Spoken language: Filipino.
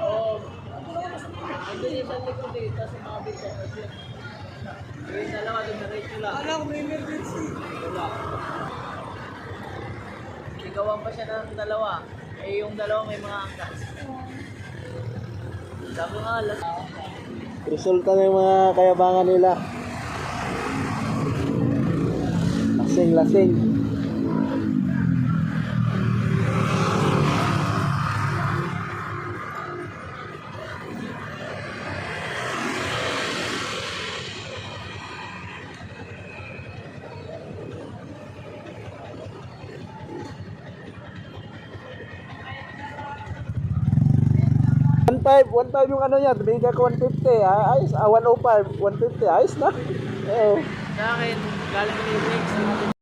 Oo. Ito yung sa likod dito sa mga bito. Yung dalawa doon na right lang. Alam ko may emergency. Wala. Ligawan pa siya ng dalawa. Eh yung dalawa may mga angkas. Sabi nga, Resulta ng mga kayabangan nila. Lasing. One five yung ano yan, bigay ko 150, ayos, 105, 150, ayos na. Oo. sa akin, galing ni Rex.